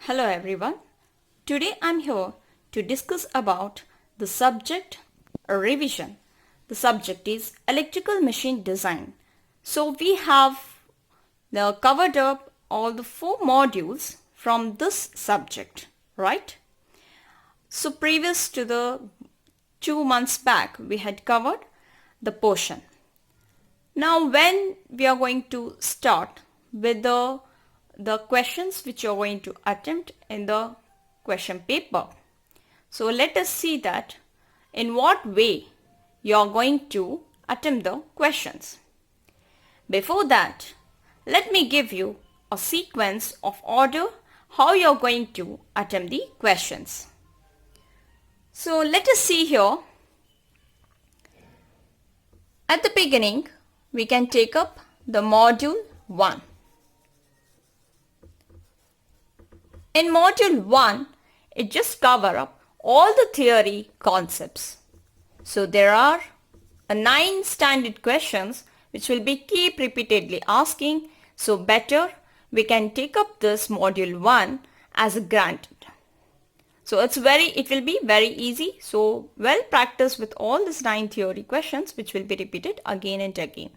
Hello everyone. Today I'm here to discuss about the subject revision. The subject is electrical machine design. So we have now covered up all the 4 modules from this subject, right? So previous to the 2 months back we had covered the portion. Now when we are going to start with the questions which you are going to attempt in the question paper. So let us see that in what way you are going to attempt the questions. Before that, let me give you a sequence of order how you are going to attempt the questions. So let us see here. At the beginning, we can take up the module 1. In module 1, it just covers up all the theory concepts. So there are 9 standard questions which will be keep repeatedly asking. So better we can take up this module 1 as a granted. So it will be very easy. So well practice with all these 9 theory questions which will be repeated again and again.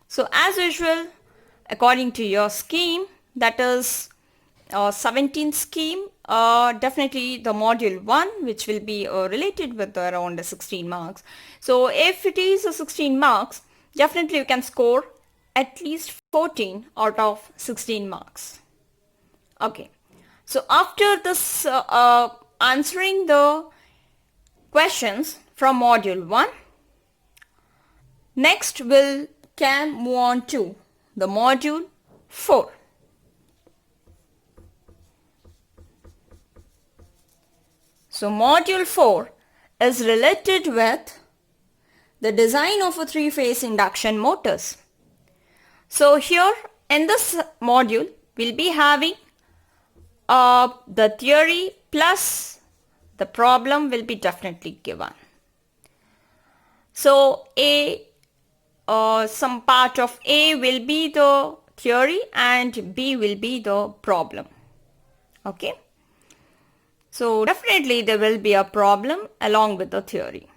So as usual, according to your scheme, that is 17 scheme, definitely the module 1 which will be related with around 16 marks. So if it is 16 marks, definitely you can score at least 14 out of 16 marks. Okay. So after this answering the questions from module 1, next we can move on to the module 4. So module 4 is related with the design of a 3-phase induction motors. So here in this module we'll be having the theory plus the problem will be definitely given. So some part of A will be the theory and B will be the problem. Okay. So definitely there will be a problem along with the theory.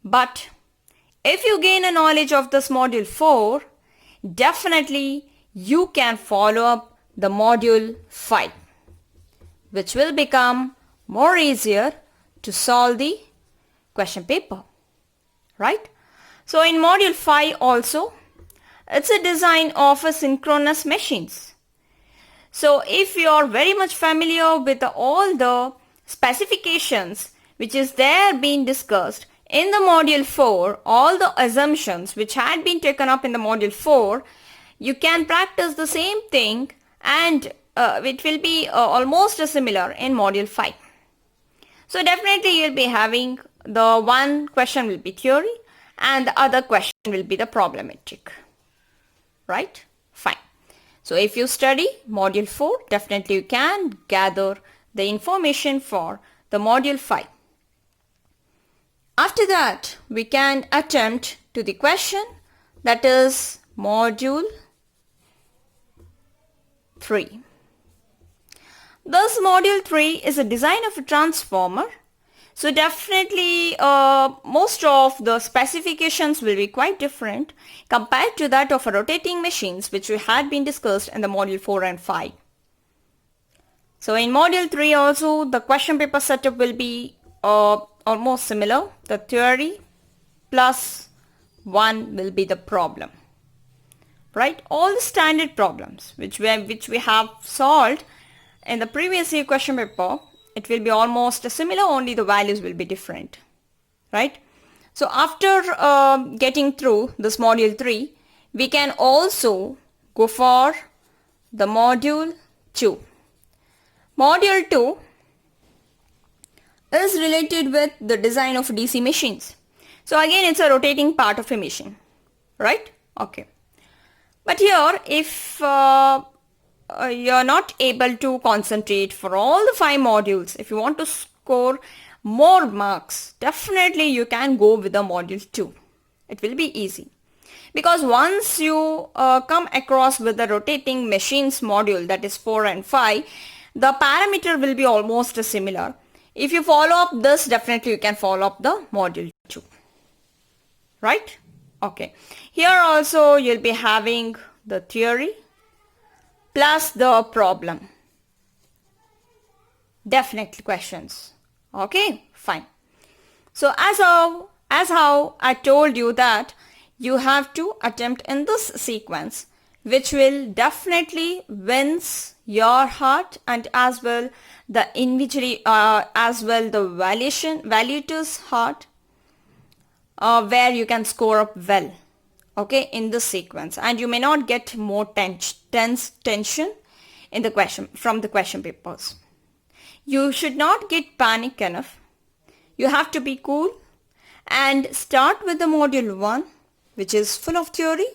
But if you gain a knowledge of this module 4, definitely you can follow up the module 5, which will become more easier to solve the question paper, right? So in module 5 also, it's a design of a synchronous machines. So if you are very much familiar with all the specifications which is there being discussed in the module 4, all the assumptions which had been taken up in the module 4, you can practice the same thing and it will be almost similar in module 5. So definitely you will be having the one question will be theory and the other question will be the problematic, right? Fine. So if you study module 4, definitely you can gather the information for the module 5. After that, we can attempt to the question that is module 3. This module 3 is a design of a transformer. So definitely most of the specifications will be quite different compared to that of a rotating machines which we had been discussed in the module 4 and 5. So in module 3 also the question paper setup will be almost similar. The theory plus 1 will be the problem, right? All the standard problems which we have solved in the previous year question paper, it will be almost similar, only the values will be different, right? So after getting through this module 3, we can also go for the module 2. Module 2 is related with the design of DC machines. So again, it's a rotating part of a machine, right? Okay. But here, if you're not able to concentrate for all the 5 modules, if you want to score more marks, definitely you can go with the module 2. It will be easy because once you come across with the rotating machines module, that is 4 and 5, the parameter will be almost similar. If you follow up this, definitely you can follow up the module 2. Right? Okay. Here also you'll be having the theory plus the problem. Definite questions. Okay, fine. So as how I told you that you have to attempt in this sequence, which will definitely wins your heart, and as well the individually as well the valuator's heart, where you can score up well, okay, in this sequence, and you may not get more tension in the question from the question papers. You should not get panic enough. You have to be cool and start with the module 1, which is full of theory.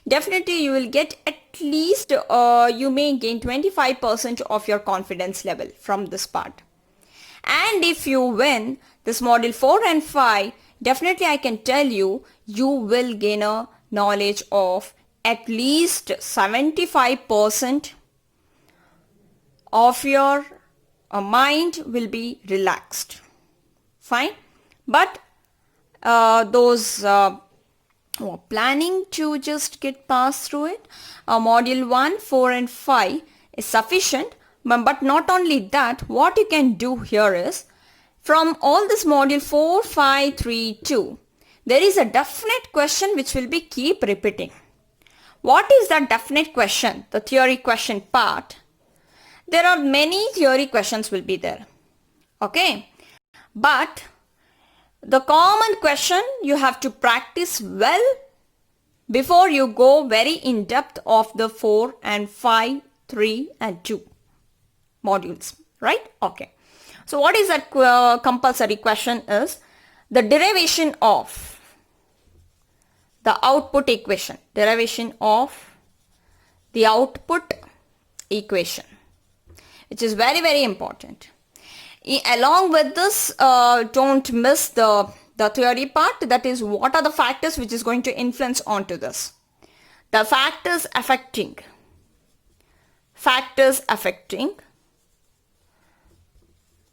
Definitely you will get at least, you may gain 25% of your confidence level from this part. And if you win this module 4 and 5, definitely I can tell you, you will gain a knowledge of at least 75% of your mind will be relaxed. Fine. But those who are planning to just get past through it, module 1, 4 and 5 is sufficient. But not only that, what you can do here is, from all this module 4, 5, 3, 2, there is a definite question which will be keep repeating. What is that definite question? The theory question part. There are many theory questions will be there. Okay. But the common question you have to practice well before you go very in depth of the 4 and 5, 3 and 2 modules. Right? Okay. So what is that compulsory question is the derivation of the output equation. Derivation of the output equation, which is very, very important. Along with this, don't miss the theory part. That is, what are the factors which is going to influence onto this. The factors affecting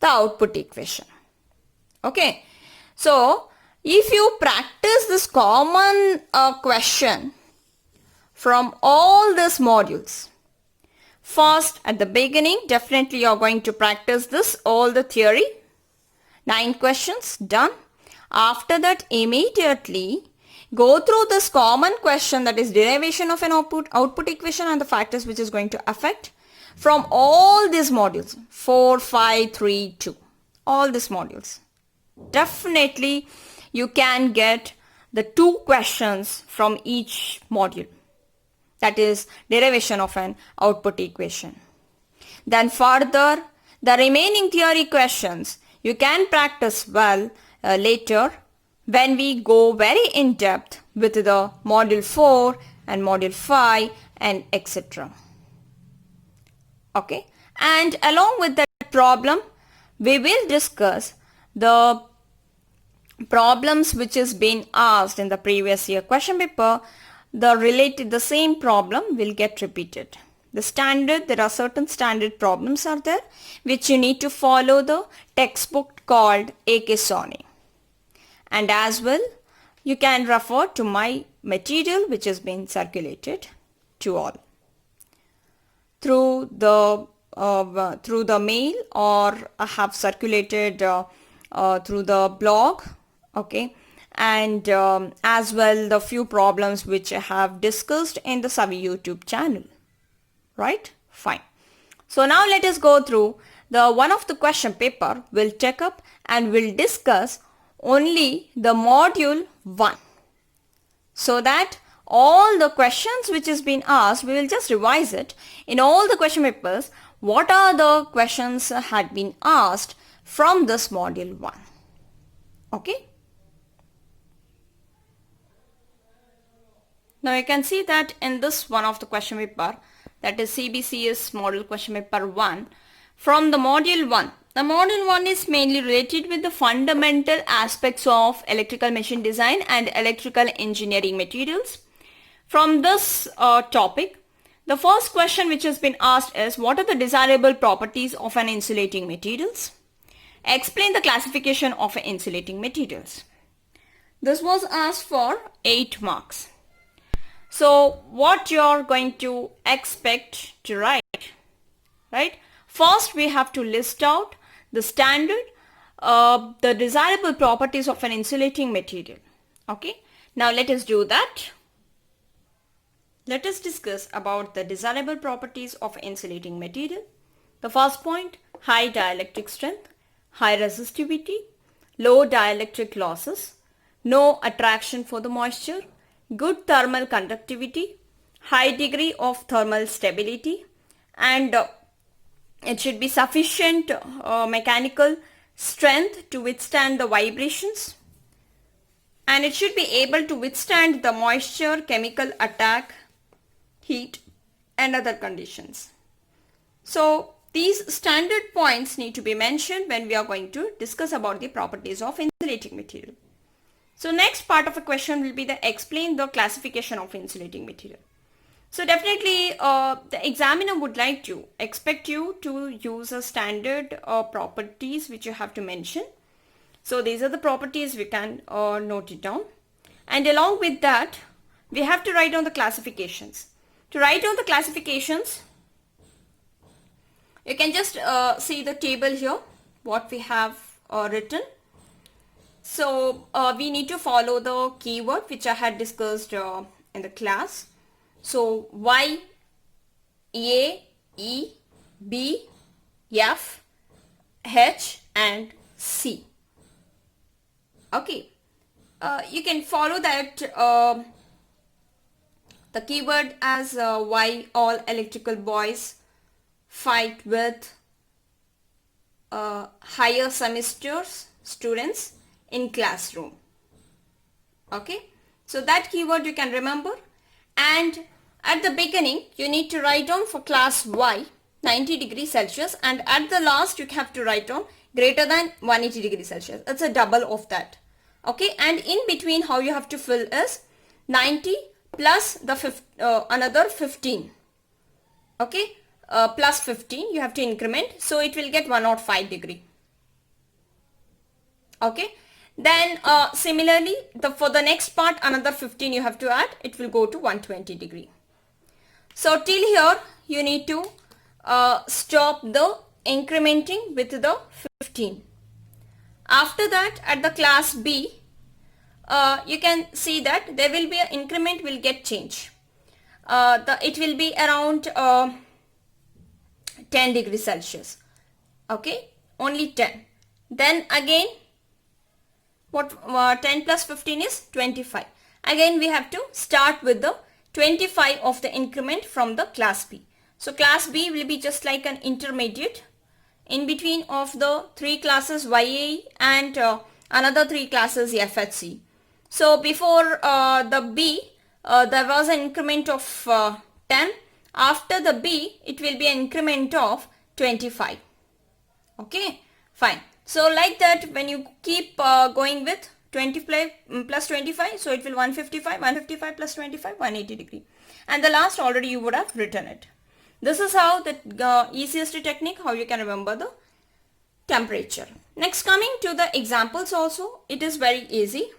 the output equation. Okay. So, if you practice this common question from all these modules, first, at the beginning, definitely you are going to practice this, all the theory, 9 questions, done. After that, immediately go through this common question, that is derivation of an output equation and the factors which is going to affect from all these modules, 4, 5, 3, 2, all these modules. Definitely you can get the 2 questions from each module. That is derivation of an output equation. Then further, the remaining theory questions you can practice well later when we go very in depth with the module 4 and module 5 and etc. Okay. And along with that problem, we will discuss the problems which has been asked in the previous year question paper. The same problem will get repeated. There are certain standard problems are there which you need to follow the textbook called A.K. Soni. And as well, you can refer to my material which has been circulated to all through the mail, or I have circulated through the blog. Okay. And as well the few problems which I have discussed in the Savi YouTube channel. Right? Fine. So now let us go through the one of the question paper we'll take up and we'll discuss only the module 1. So that all the questions which has been asked, we will just revise it. In all the question papers, what are the questions had been asked from this module 1. Okay. Now you can see that in this one of the question paper, that is CBCS model question paper 1, from the module 1. The module 1 is mainly related with the fundamental aspects of electrical machine design and electrical engineering materials. From this topic, the first question which has been asked is, what are the desirable properties of an insulating materials? Explain the classification of insulating materials. This was asked for 8 marks. So what you're going to expect to write, right? First we have to list out the standard, the desirable properties of an insulating material. Okay, now let us do that. Let us discuss about the desirable properties of insulating material. The first point, high dielectric strength, high resistivity, low dielectric losses, no attraction for the moisture, good thermal conductivity, high degree of thermal stability, and it should be sufficient mechanical strength to withstand the vibrations, and it should be able to withstand the moisture, chemical attack, heat and other conditions. So these standard points need to be mentioned when we are going to discuss about the properties of insulating material. So next part of a question will be the explain the classification of insulating material. So definitely the examiner would like to expect you to use a standard properties which you have to mention. So these are the properties, we can note it down, and along with that we have to write down the classifications. To write down the classifications, you can just see the table here, what we have written. So we need to follow the keyword which I had discussed in the class. So Y, A, E, B, F, H and C. Okay, you can follow that the keyword as why all electrical boys fight with higher semesters students in classroom. Okay, so that keyword you can remember, and at the beginning you need to write down for class Y 90 degrees Celsius, and at the last you have to write down greater than 180 degrees Celsius. It's a double of that. Okay, and in between how you have to fill is 90 plus the another 15. Okay, plus 15 you have to increment, so it will get 105 degree. Okay, then similarly for the next part another 15 you have to add, it will go to 120 degree. So till here you need to stop the incrementing with the 15. After that at the class B, you can see that there will be an increment will get changed. It will be around 10 degrees Celsius. Okay, only 10. Then again, what 10 plus 15 is 25. Again we have to start with the 25 of the increment from the class B. So class B will be just like an intermediate in between of the 3 classes YA and another 3 classes FHC. So before the B, there was an increment of 10. After the B, it will be an increment of 25. Okay, fine. So like that, when you keep going with 25 plus 25, so it will 155 plus 25, 180 degree. And the last already you would have written it. This is how the easiest technique, how you can remember the temperature. Next, coming to the examples also, it is very easy.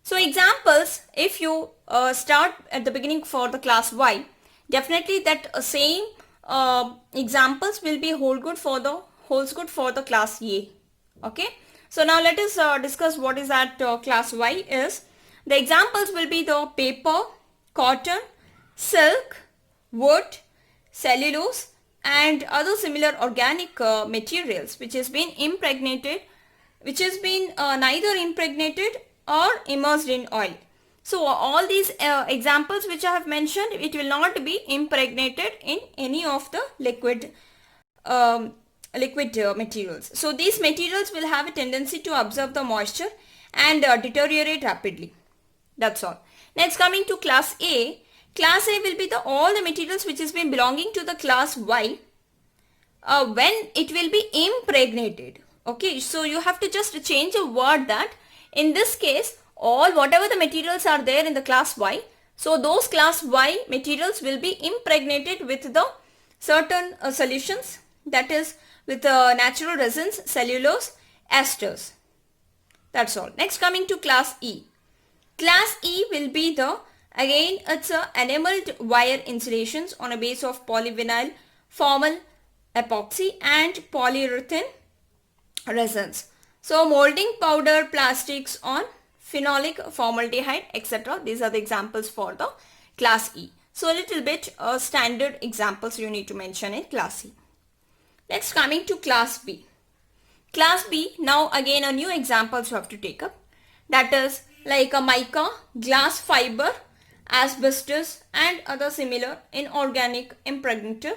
So examples, if you start at the beginning for the class Y, definitely that same examples will be holds good for the class A. Okay, so now let us discuss what is that class Y is. The examples will be the paper, cotton, silk, wood, cellulose and other similar organic materials which has been impregnated, which has been neither impregnated or immersed in oil. So all these examples which I have mentioned, it will not be impregnated in any of the liquid materials. So these materials will have a tendency to absorb the moisture and deteriorate rapidly. That's all. Next, coming to class A. Class A will be all the materials which has been belonging to the class Y when it will be impregnated. Okay, so you have to just change a word that in this case whatever the materials are there in the class Y So those class Y materials will be impregnated with the certain solutions, that is with natural resins, cellulose, esters. That's all. Next, coming to class E. Class E will be the, again it's a enameled wire insulations on a base of polyvinyl, formal epoxy and polyurethane resins. So molding powder plastics on phenolic formaldehyde, etc. These are the examples for the class E. So a little bit standard examples you need to mention in class E. Next, coming to class B. Class B, now again a new examples you have to take up. That is like a mica, glass fiber, asbestos and other similar inorganic impregnator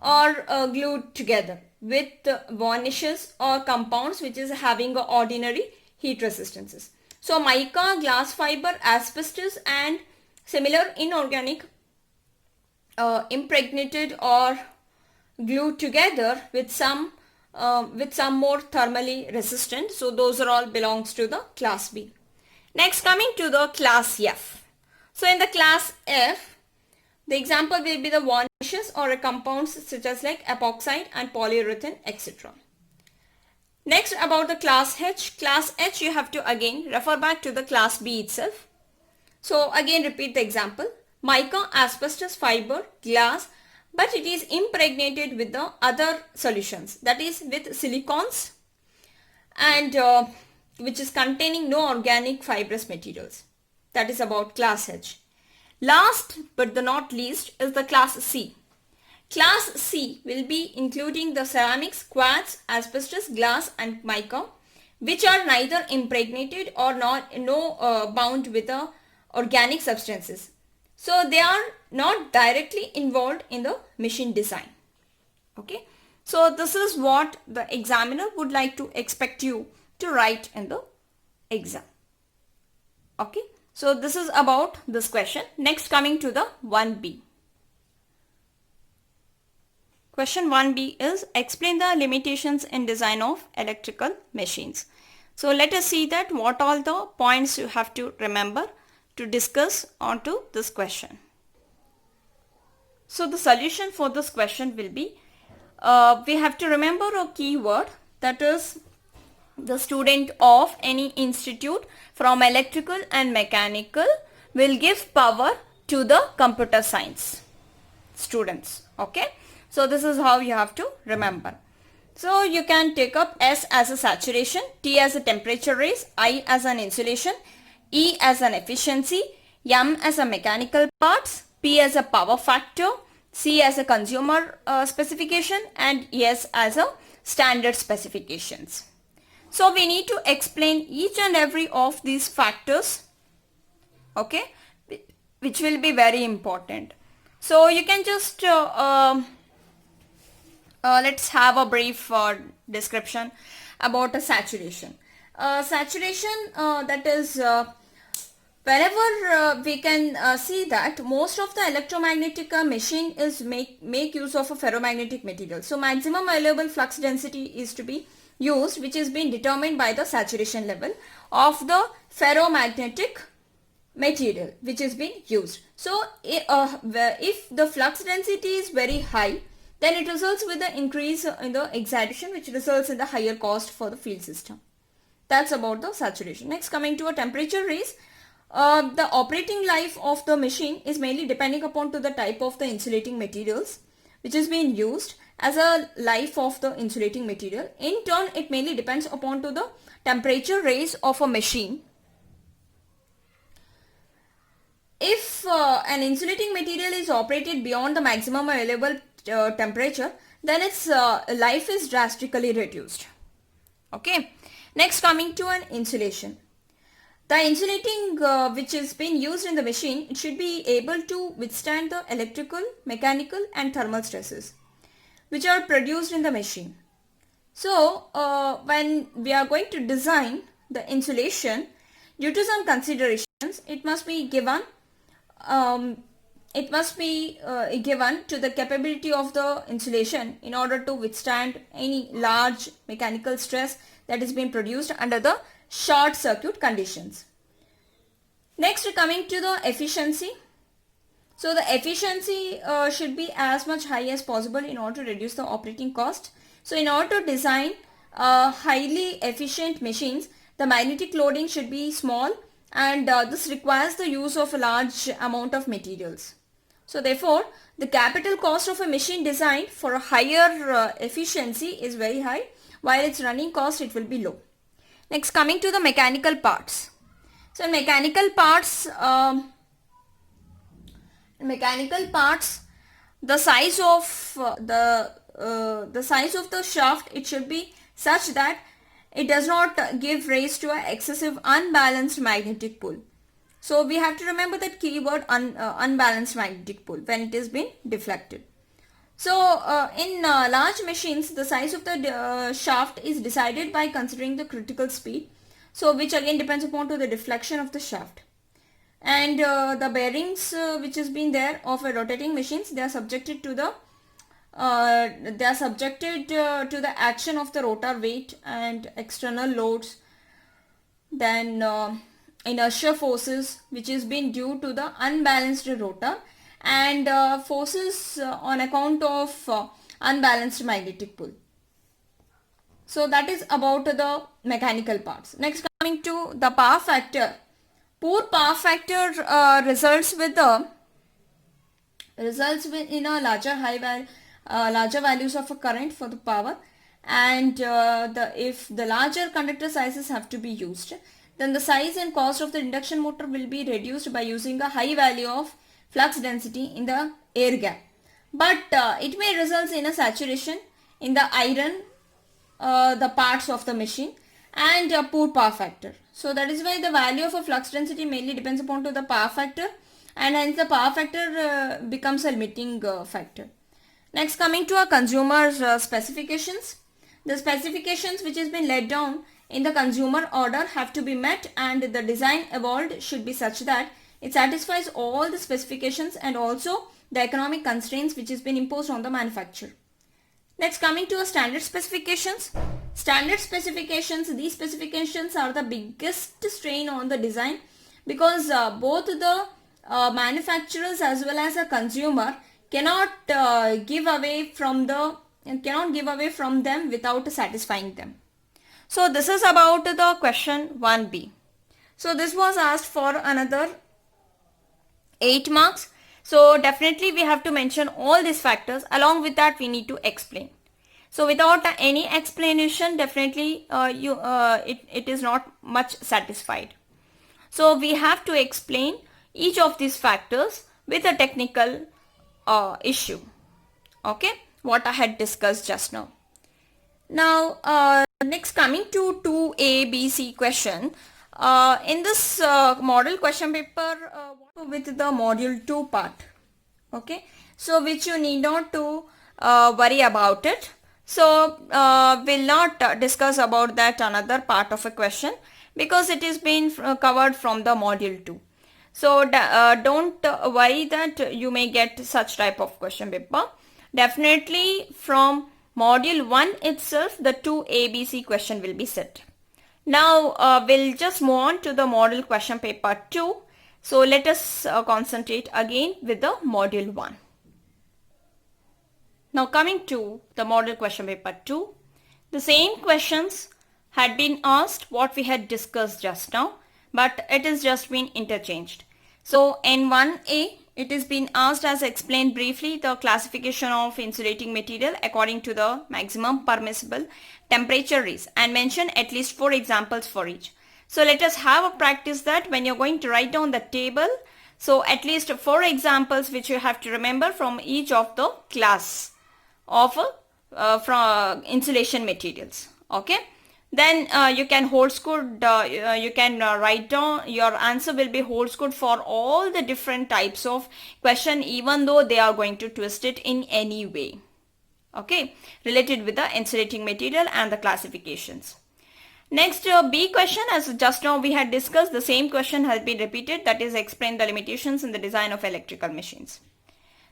or glued together with varnishes or compounds which is having a ordinary heat resistances. So mica, glass fiber, asbestos and similar inorganic impregnated or glued together with some more thermally resistant. So those are all belongs to the class B. Next, coming to the class F. So in the class F, the example will be the varnishes or compounds such as like epoxide and polyurethane, etc. Next, about the class H. Class H, you have to again refer back to the class B itself. So again repeat the example. Mica, asbestos, fiber, glass, but it is impregnated with the other solutions, that is with silicons and which is containing no organic fibrous materials. That is about class H. Last but not least is the class C. Class C will be including the ceramics, quartz, asbestos, glass and mica, which are neither impregnated or bound with the organic substances. So they are not directly involved in the machine design. Okay. So this is what the examiner would like to expect you to write in the exam. Okay. So this is about this question. Next, coming to the 1B. Question 1B is explain the limitations in design of electrical machines. So let us see that what all the points you have to remember to discuss onto this question. So the solution for this question will be, we have to remember a keyword, that is the student of any institute from electrical and mechanical will give power to the computer science students. Okay. So this is how you have to remember. So you can take up S as a saturation, T as a temperature raise, I as an insulation, E as an efficiency, M as a mechanical parts, P as a power factor, C as a consumer specification and S as a standard specifications. So we need to explain each and every of these factors, okay, which will be very important. So you can just let's have a brief description about a saturation. Saturation, that is whenever we can see that most of the electromagnetic machine is make use of a ferromagnetic material. So maximum available flux density is to be used, which is being determined by the saturation level of the ferromagnetic material which is being used. So if the flux density is very high, then it results with the increase in the excitation, which results in the higher cost for the field system. That's about the saturation. Next, coming to a temperature raise. The operating life of the machine is mainly depending upon to the type of the insulating materials which is being used as a life of the insulating material. In turn, it mainly depends upon to the temperature raise of a machine. If an insulating material is operated beyond the maximum available temperature, then its life is drastically reduced. Okay. Next, coming to an insulation. The insulating which is being used in the machine, it should be able to withstand the electrical, mechanical and thermal stresses which are produced in the machine. So when we are going to design the insulation, due to some considerations, it must be given given to the capability of the insulation in order to withstand any large mechanical stress that is being produced under the short circuit conditions. Next, coming to the efficiency. So the efficiency should be as much high as possible in order to reduce the operating cost. So in order to design highly efficient machines, the magnetic loading should be small, and this requires the use of a large amount of materials. So therefore, the capital cost of a machine designed for a higher efficiency is very high, while its running cost it will be low. Next, coming to the mechanical parts. So in mechanical parts, the size of the size of the shaft, it should be such that it does not give rise to an excessive unbalanced magnetic pull. So we have to remember that keyword unbalanced magnetic pull when it is being deflected. So in large machines, the size of the shaft is decided by considering the critical speed, so which again depends upon to the deflection of the shaft. And the bearings which has been there of a rotating machines, they are subjected to the action of the rotor weight and external loads, then inertia forces which is been due to the unbalanced rotor, and forces on account of unbalanced magnetic pull. So that is about the mechanical parts. Next, coming to the power factor. Poor power factor results in a larger values of a current for the power, and if the larger conductor sizes have to be used, then the size and cost of the induction motor will be reduced by using a high value of flux density in the air gap. But it may result in a saturation in the iron, the parts of the machine, and a poor power factor. So that is why the value of a flux density mainly depends upon to the power factor, and hence the power factor becomes a limiting factor. Next, coming to our consumer specifications. The specifications which has been laid down in the consumer order have to be met, and the design evolved should be such that it satisfies all the specifications and also the economic constraints which has been imposed on the manufacturer. Next, coming to a standard specifications. Standard specifications, these specifications are the biggest strain on the design, because both the manufacturers as well as a consumer cannot give away from them without satisfying them. So this is about the question 1B. So this was asked for another 8 marks. So definitely we have to mention all these factors. Along with that, we need to explain. So without any explanation, definitely it is not much satisfied. So we have to explain each of these factors with a technical issue. Okay, what I had discussed just now. Now next, coming to 2A, B, C question. In this model question paper with the module 2 part. Okay, so which you need not to worry about it. So we'll not discuss about that another part of a question, because it is been covered from the module 2. So don't worry that you may get such type of question paper. Definitely from module 1 itself, the 2 ABC question will be set. Now we'll just move on to the model question paper 2. So let us concentrate again with the module 1. Now coming to the model question paper 2, the same questions had been asked what we had discussed just now, but it is just been interchanged. So in 1A, it is been asked as explained briefly the classification of insulating material according to the maximum permissible temperature range, and mention at least 4 examples for each. So let us have a practice that when you're going to write down the table, so at least 4 examples which you have to remember from each of the class of from insulation materials. Okay, then you can holds good, you can write down your answer will be holds good for all the different types of question, even though they are going to twist it in any way. Okay, related with the insulating material and the classifications. Next, B question, as just now we had discussed, the same question has been repeated, that is explain the limitations in the design of electrical machines.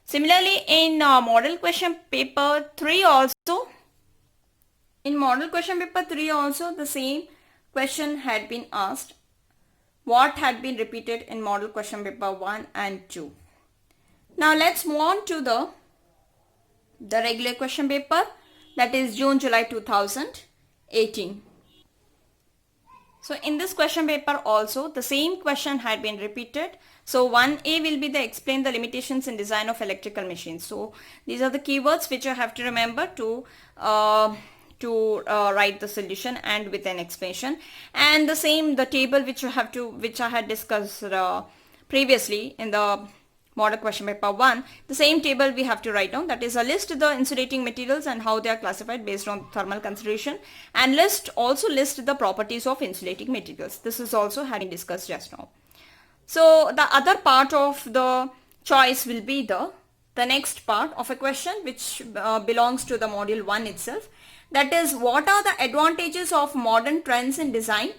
Similarly, in model question paper 3 also, the same question had been asked. What had been repeated in model question paper 1 and 2. Now let's move on to the regular question paper, that is June-July 2018. So in this question paper also the same question had been repeated. So 1A will be the explain the limitations in design of electrical machines. So these are the keywords which you have to remember to write the solution and with an explanation. And the same the table which I had discussed previously in the model question paper 1, the same table we have to write down, that is a list the insulating materials and how they are classified based on thermal consideration, and also list the properties of insulating materials. This is also having discussed just now. So the other part of the choice will be the next part of a question which belongs to the module 1 itself, that is what are the advantages of modern trends in design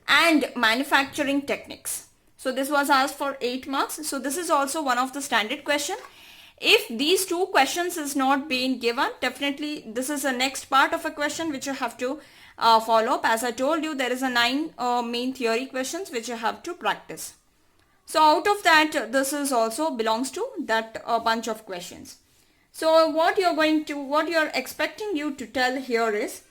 and manufacturing techniques. So this was asked for 8 marks. So this is also one of the standard question. If these two questions is not being given, definitely this is the next part of a question which you have to follow up. As I told you, there is a 9 main theory questions which you have to practice. So out of that, this is also belongs to that bunch of questions. So what you're expecting you to tell here is,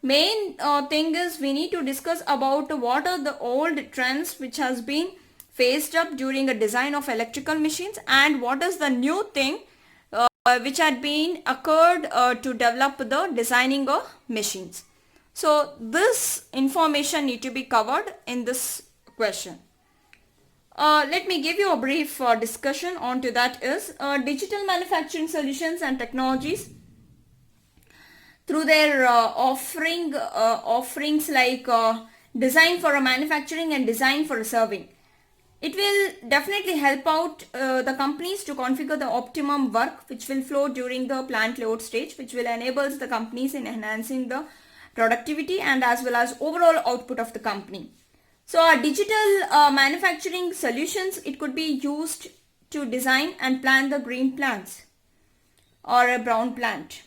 main thing is we need to discuss about what are the old trends which has been faced up during a design of electrical machines, and what is the new thing which had been occurred to develop the designing of machines. So this information need to be covered in this question. Let me give you a brief discussion on to that is digital manufacturing solutions and technologies through their offerings like design for a manufacturing and design for a serving. It will definitely help out the companies to configure the optimum work which will flow during the plant layout stage, which will enable the companies in enhancing the productivity and as well as overall output of the company. So our digital manufacturing solutions, it could be used to design and plan the green plants or a brown plant,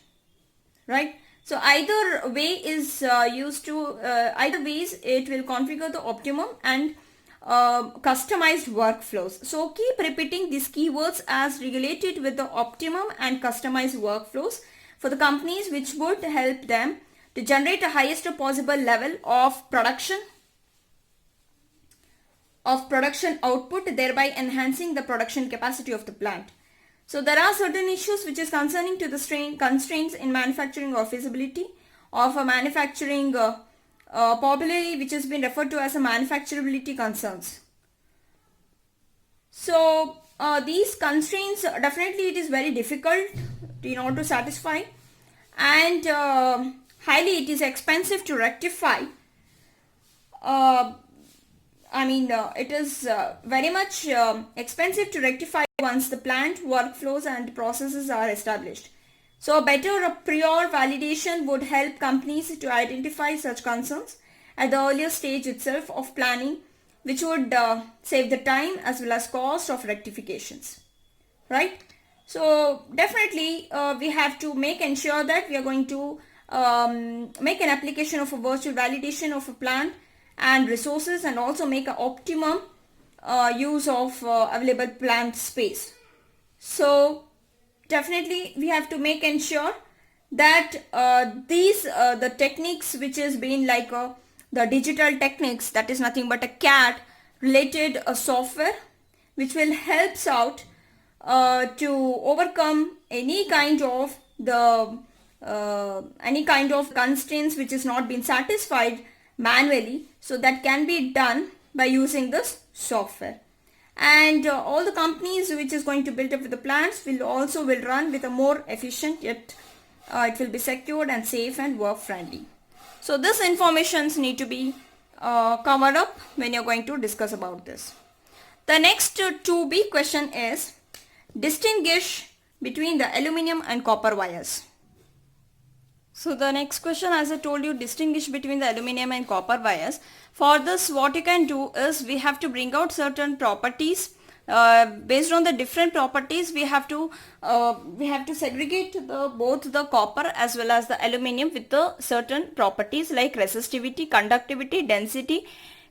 right? So either way is either ways it will configure the optimum and customized workflows. So keep repeating these keywords as related with the optimum and customized workflows for the companies, which would help them to generate a highest possible level of production output, thereby enhancing the production capacity of the plant. So there are certain issues which is concerning to the constraints in manufacturing or feasibility of a manufacturing popularly which has been referred to as a manufacturability concerns. So these constraints, definitely it is very difficult in order to satisfy, and highly it is expensive to rectify. It is very much expensive to rectify once the plant workflows and processes are established. So better prior validation would help companies to identify such concerns at the earlier stage itself of planning, which would save the time as well as cost of rectifications, right? So definitely we have to ensure that we are going to make an application of a virtual validation of a plant and resources, and also make an optimum use of available plant space. So definitely we have to ensure that the techniques which has been like the digital techniques, that is nothing but a CAD related software which will helps out to overcome any kind of constraints which is not been satisfied manually. So that can be done by using this software. And all the companies which is going to build up with the plants will run with a more efficient, yet it will be secured and safe and work friendly. So this informations need to be covered up when you're going to discuss about this. The next 2B question is distinguish between the aluminum and copper wires. So the next question, as I told you, distinguish between the aluminum and copper wires. For this, what you can do is we have to bring out certain properties. Based on the different properties, we have to segregate both the copper as well as the aluminum with the certain properties like resistivity, conductivity, density,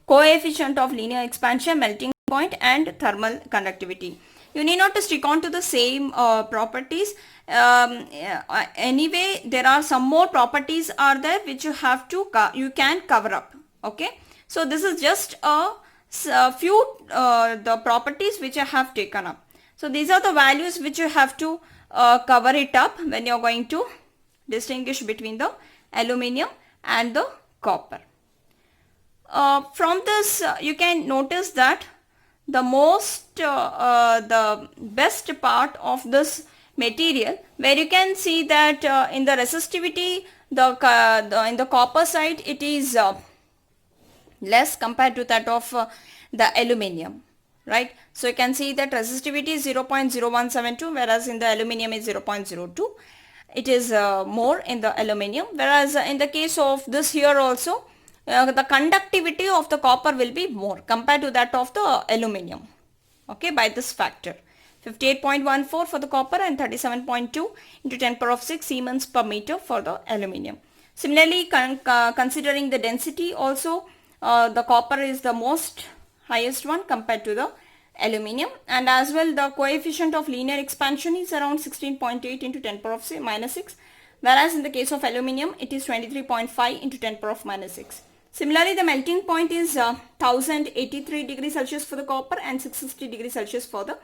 coefficient of linear expansion, melting point, and thermal conductivity. You need not to stick on to the same properties. Anyway, there are some more properties are there which you have to you can cover up. Okay, so this is just a few the properties which I have taken up. So these are the values which you have to cover it up when you are going to distinguish between the aluminium and the copper. From this you can notice that the best part of this material, where you can see that in the resistivity in the copper side it is less compared to that of the aluminium, right? So you can see that resistivity is 0.0172, whereas in the aluminium is 0.02. It is more in the aluminium, whereas in the case of this here also the conductivity of the copper will be more compared to that of the aluminium, okay, by this factor. 58.14 for the copper and 37.2 into 10 power of 6 Siemens per meter for the aluminium. Similarly, considering the density also, the copper is the most highest one compared to the aluminium, and as well the coefficient of linear expansion is around 16.8 into 10 power of minus 6, whereas in the case of aluminium it is 23.5 into 10 power of minus 6. Similarly, the melting point is 1083 degrees Celsius for the copper and 660 degrees Celsius for the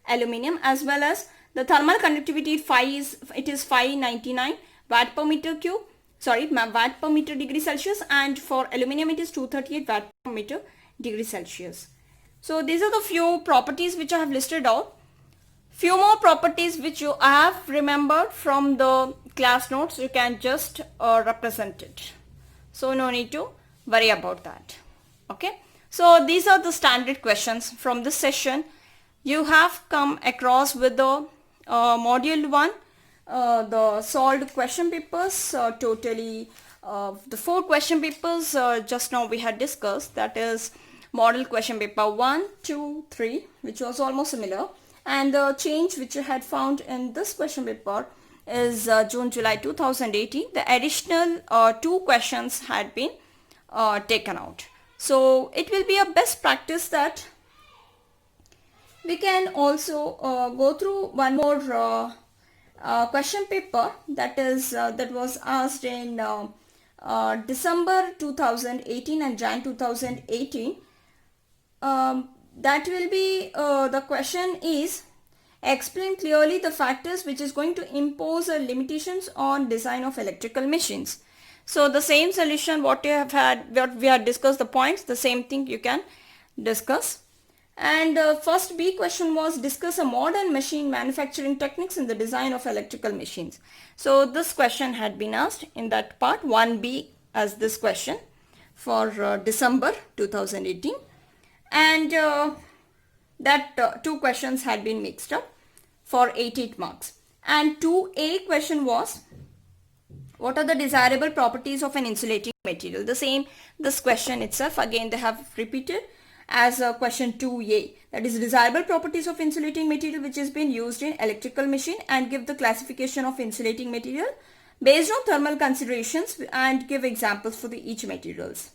aluminium, as well as the thermal conductivity is 599 watt per meter cube, watt per meter degree Celsius, and for aluminium it is 238 watt per meter degree Celsius. So these are the few properties which I have listed out. Few more properties which you have remembered from the class notes, you can just represent it. So no need to worry about that. Okay. So these are the standard questions from this session. You have come across with the module 1, the solved question papers, totally the 4 question papers just now we had discussed, that is model question paper 1, 2, 3, which was almost similar, and the change which you had found in this question paper is June-July 2018. The additional 2 questions had been taken out. So it will be a best practice that we can also go through one more question paper that was asked in December 2018 and Jan 2018. That will be the question is, explain clearly the factors which is going to impose limitations on design of electrical machines. So the same solution what we had discussed the points, the same thing you can discuss. And first B question was, discuss a modern machine manufacturing techniques in the design of electrical machines. So this question had been asked in that part, 1B as this question for December 2018. And that 2 questions had been mixed up for 88 marks. And 2A question was, what are the desirable properties of an insulating material? The same, this question itself, again they have repeated as question 2A, that is desirable properties of insulating material which has been used in electrical machine, and give the classification of insulating material based on thermal considerations and give examples for each materials.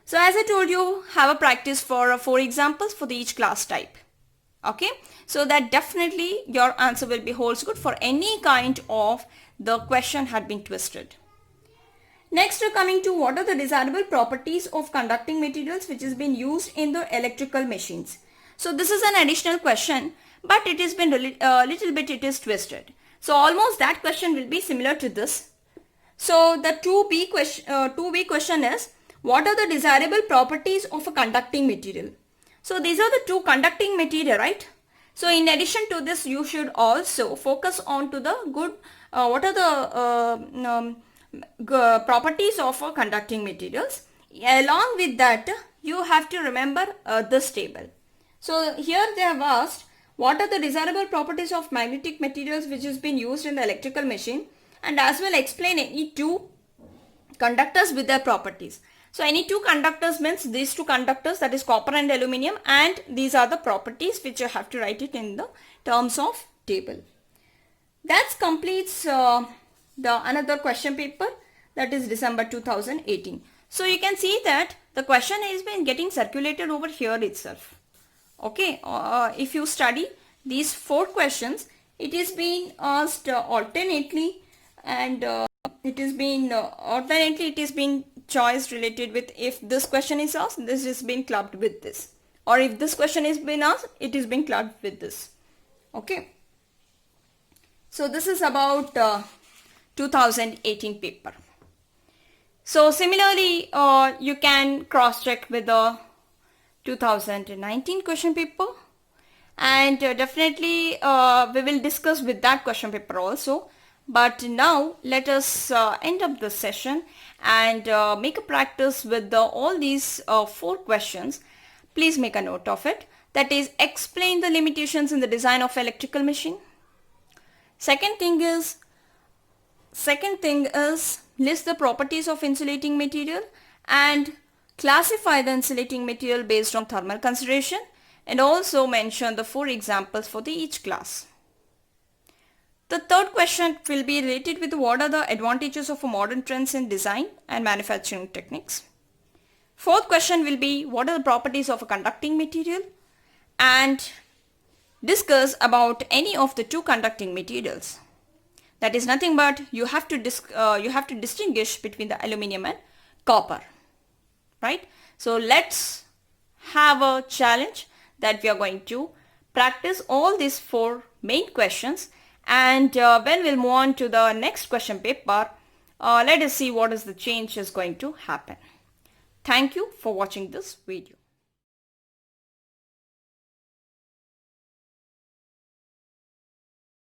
So as I told you, have a practice for 4 examples for each class type. Okay, so that definitely your answer will be holds good for any kind of the question had been twisted. Next, coming to what are the desirable properties of conducting materials which has been used in the electrical machines. So this is an additional question, but it has been little bit it is twisted. So almost that question will be similar to this. So the 2B question is, what are the desirable properties of a conducting material? So these are the 2 conducting material, right? So in addition to this, you should also focus on to the good, what are the properties of conducting materials. Along with that, you have to remember this table. So here they have asked, what are the desirable properties of magnetic materials which has been used in the electrical machine, and as well explain any 2 conductors with their properties. So any 2 conductors means these 2 conductors, that is copper and aluminium, and these are the properties which you have to write it in the terms of table. That completes the another question paper, that is December 2018. So you can see that the question has been getting circulated over here itself. Okay, if you study, these 4 questions, it is being asked alternately, and it is being choice related with, if this question is asked, this is being clubbed with this, or if this question is being asked, it is being clubbed with this. Okay. So this is about 2018 paper. So similarly, you can cross check with the 2019 question paper, and definitely we will discuss with that question paper also. But now let us end up the session and make a practice with all these 4 questions. Please make a note of it. That is, explain the limitations in the design of electrical machine. Second thing is list the properties of insulating material and classify the insulating material based on thermal consideration, and also mention the 4 examples for each class. The third question will be related with what are the advantages of modern trends in design and manufacturing techniques. Fourth question will be what are the properties of a conducting material, and discuss about any of the 2 conducting materials. That is nothing but you have to distinguish between the aluminum and copper, right? So let's have a challenge that we are going to practice all these 4 main questions, and when we'll move on to the next question paper, let us see what is the change is going to happen. Thank you for watching this video.